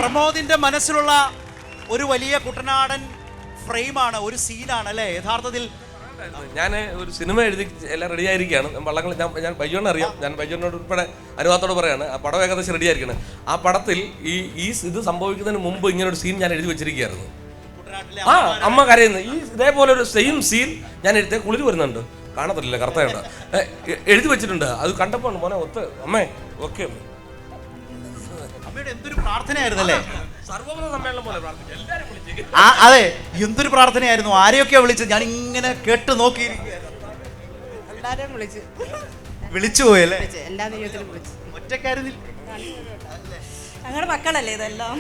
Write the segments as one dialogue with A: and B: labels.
A: പ്രമോദിന്റെ മനസ്സിലുള്ള ഒരു വലിയ കുട്ടനാടൻ ഫ്രെയിമാണ്, ഒരു സീനാണ് അല്ലേ യഥാർത്ഥത്തിൽ?
B: ഞാൻ ഒരു സിനിമ എഴുതി എല്ലാം റെഡി ആയിരിക്കുകയാണ്. വള്ളങ്ങൾ ഞാൻ ബൈജോനെ അറിയാം, ഞാൻ ബൈജോനോട് ഉൾപ്പെടെ അനുവാദത്തോട് പറയാണ്. ആ പടം ഏകദേശം റെഡി ആയിരിക്കണം. ആ പടത്തിൽ ഇത് സംഭവിക്കുന്നതിന് മുമ്പ് ഇങ്ങനെ ഒരു സീൻ ഞാൻ എഴുതി വെച്ചിരിക്കുകയായിരുന്നു. ആ അമ്മ കരയുന്നു. ഇതേപോലെ ഒരു സെയിം സീൻ ഞാൻ എഴുതിയ കുളിര് വരുന്നുണ്ട്, കാണത്തില്ല, കറുത്തയുണ്ട്, എഴുതി വെച്ചിട്ടുണ്ട്. അത് കണ്ടപ്പോൾ മോനെ ഒത്ത് അമ്മേ ഓക്കെ.
A: അമ്മയുടെ എന്തൊരു പ്രാർത്ഥനയായിരുന്നല്ലേ,
B: സർവ്വമത സമ്മേളനം പോലെ പ്രാർത്ഥിക്കും, എല്ലാവരും വിളിച്ചു.
A: അതെ, എന്തൊരു പ്രാർത്ഥനയായിരുന്നു. ആരെയൊക്കെയാ വിളിച്ചത്? ഞാൻ ഇങ്ങനെ കേട്ട് നോക്കിയിരിക്കുകയായിരുന്നു.
C: എല്ലാവരും
A: വിളിച്ചു പോയല്ലേ?
C: എല്ലാ ദൈവത്തിലും വിളിച്ചു.
A: ഒറ്റക്കാരുന്നില്ല,
C: ഞങ്ങളുടെ മക്കളല്ലേ ഇതെല്ലാം.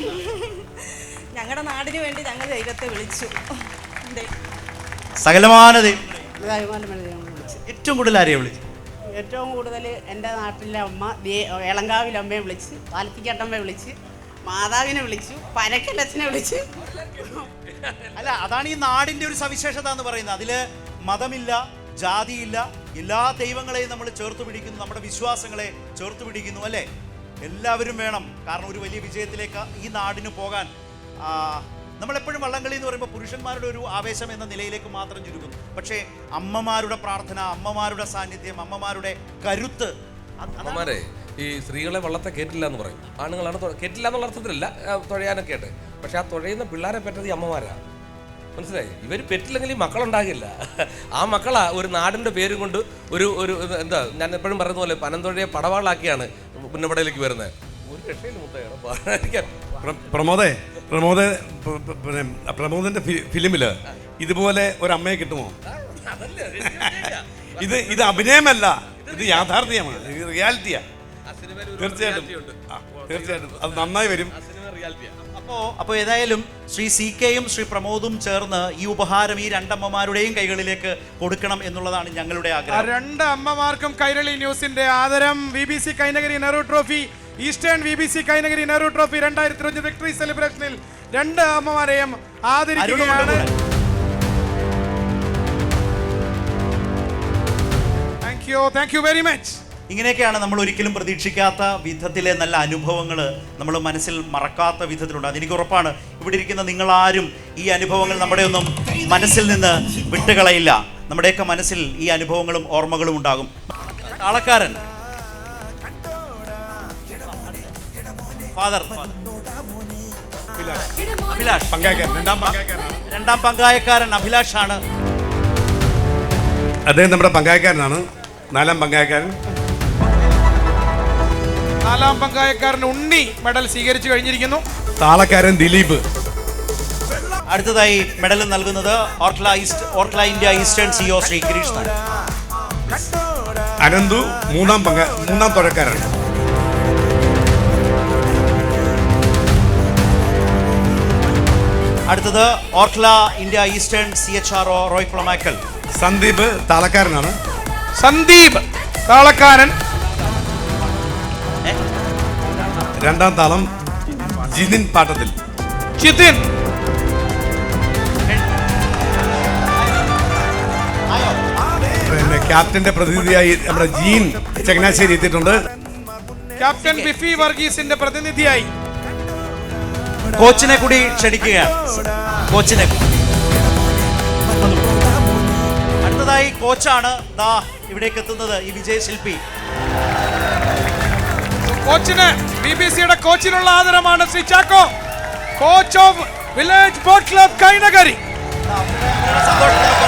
C: ഞങ്ങളുടെ നാടിന് വേണ്ടി ഞങ്ങൾ ദൈവത്തെ വിളിച്ചു.
A: സകലമാന
C: വിളിച്ചു.
A: ഏറ്റവും കൂടുതൽ ആരെയും വിളിച്ചു?
C: ഏറ്റവും കൂടുതൽ എൻ്റെ നാട്ടിലെ അമ്മ, എളങ്കാവിലെ അമ്മയെ വിളിച്ച്, പാലത്തിക്കാട്ടമ്മയെ വിളിച്ച്, മാതാവിനെ വിളിച്ചു, പരക്കലച്ഛനെ വിളിച്ചു.
A: അല്ല, അതാണ് ഈ നാടിന്റെ ഒരു സവിശേഷത എന്ന് പറയുന്നത്. അതില് മതമില്ല, ജാതിയില്ല, എല്ലാ ദൈവങ്ങളെയും നമ്മൾ ചേർത്ത് പിടിക്കുന്നു, നമ്മുടെ വിശ്വാസങ്ങളെ ചേർത്ത് പിടിക്കുന്നു അല്ലേ? എല്ലാവരും വേണം. കാരണം ഒരു വലിയ വിജയത്തിലേക്ക് ഈ നാടിന് പോകാൻ നമ്മളെപ്പോഴും വള്ളംകളി എന്ന് പറയുമ്പോൾ പുരുഷന്മാരുടെ ഒരു ആവേശം എന്ന നിലയിലേക്ക് മാത്രം ചുരുക്കുന്നു. പക്ഷേ അമ്മമാരുടെ പ്രാർത്ഥന, അമ്മമാരുടെ സാന്നിധ്യം, അമ്മമാരുടെ കരുത്ത്.
B: അമ്മമാരെ ഈ സ്ത്രീകളെ വള്ളത്തെ കേട്ടില്ല എന്ന് പറയും. ആണുങ്ങളാണ് കേട്ടില്ല എന്നുള്ള അർത്ഥത്തിലല്ല, തുഴയാനൊക്കെ ആയിട്ട്. പക്ഷെ ആ തുഴയുന്ന പിള്ളേരെ പറ്റത് ഈ അമ്മമാരാണ്. മനസ്സിലായി? ഇവർ പെറ്റില്ലെങ്കിൽ ഈ മക്കളുണ്ടാകില്ല. ആ മക്കളാ ഒരു നാടിൻ്റെ പേരും കൊണ്ട് ഒരു എന്താ ഞാൻ എപ്പോഴും പറയുന്ന പോലെ പനന്തുഴയെ പടവാളാക്കിയാണ് പുന്നപ്പടയിലേക്ക് വരുന്നത്. ഒരു രക്ഷയില്ല മുത്തയ്യാണ്.
D: പ്രമോദിന്റെ ഫിലിമില് ഇതുപോലെ ഒരു അമ്മയെ കിട്ടുമോ? ഇത് അഭിനയമല്ല, ഇത് യാഥാർത്ഥ്യമാണ്, ഇത് റിയാലിറ്റിയാ. തീർച്ചയായിട്ടും അത് നന്നായി വരും.
A: അപ്പോൾ ഏതായാലും ശ്രീ CKയും ശ്രീ പ്രമോദും ചേർന്ന് ഈ ഉപഹാരം ഈ രണ്ടമ്മമാരുടെയും കൈകളിലേക്ക് കൊടുക്കണം എന്നുള്ളതാണ് ഞങ്ങളുടെ ആഗ്രഹം.
E: രണ്ട് അമ്മമാർക്കും കൈരളി ന്യൂസിന്റെ ആദരം. VBC Kainakary Nehru trophy, Eastern VBC Kainakary Nehru trophy 2025 victory സെലിബ്രേഷനിൽ രണ്ട് അമ്മമാരെയും ആദരിക്കുകയാണ്. Thank you very much.
A: ഇങ്ങനെയൊക്കെയാണ് നമ്മൾ ഒരിക്കലും പ്രതീക്ഷിക്കാത്ത വിധത്തിലെ നല്ല അനുഭവങ്ങൾ നമ്മൾ മനസ്സിൽ മറക്കാത്ത വിധത്തിലുണ്ട്. അതെനിക്ക് ഉറപ്പാണ്. ഇവിടെ ഇരിക്കുന്ന നിങ്ങളാരും ഈ അനുഭവങ്ങൾ നമ്മുടെ ഒന്നും മനസ്സിൽ നിന്ന് വിട്ടുകളയില്ല. നമ്മുടെയൊക്കെ മനസ്സിൽ ഈ അനുഭവങ്ങളും ഓർമ്മകളും ഉണ്ടാകും. ആളക്കാരൻ ഫാദർ അഭിലാഷ്, രണ്ടാം പങ്കായക്കാരൻ അഭിലാഷാണ്.
D: അദ്ദേഹം നമ്മുടെ പങ്കായക്കാരനാണ്. നാലാം പങ്കായക്കാരൻ
E: ഉണ്ണി മെഡൽ സ്വീകരിച്ചു കഴിഞ്ഞിരിക്കുന്നു.
D: താളക്കാരൻ ദിലീപ്.
A: അടുത്തതായി മെഡൽ നൽകുന്നത് Orkla India Eastern CEO Shri Girish Nair.
D: Ananthu മൂന്നാം തുഴക്കാരൻ.
A: അടുത്തത് Orkla India Eastern CHRO Roy Kulamakkal.
D: Sandeep താളക്കാരനാണ്.
E: സന്ദീപ് താളക്കാരൻ.
D: രണ്ടാം താളം ജിതിൻ പാട്ടത്തിൽ.
E: ജിതിൻ.
D: പിന്നെ ക്യാപ്റ്റന്റെ പ്രതിനിധിയായി നമ്മുടെ ജീൻ ചങ്ങനാശ്ശേരി എത്തിയിട്ടുണ്ട്.
E: ക്യാപ്റ്റൻ ബിഫി വർഗീസിന്റെ പ്രതിനിധിയായി
A: കോച്ചിനെ കൂടി ക്ഷണിക്കുകയാണ്. കോച്ചിനെ അടുത്തതായി കോച്ചാണ് ദാ ഇവിടേക്ക് എത്തുന്നത്, ഈ വിജയശില്പി.
E: കോച്ചിന് VBCയുടെ കോച്ചിനുള്ള ആദരമാണ് Shri Chacko, coach of village boat club Kainakary.
A: സന്തോഷത്തിന്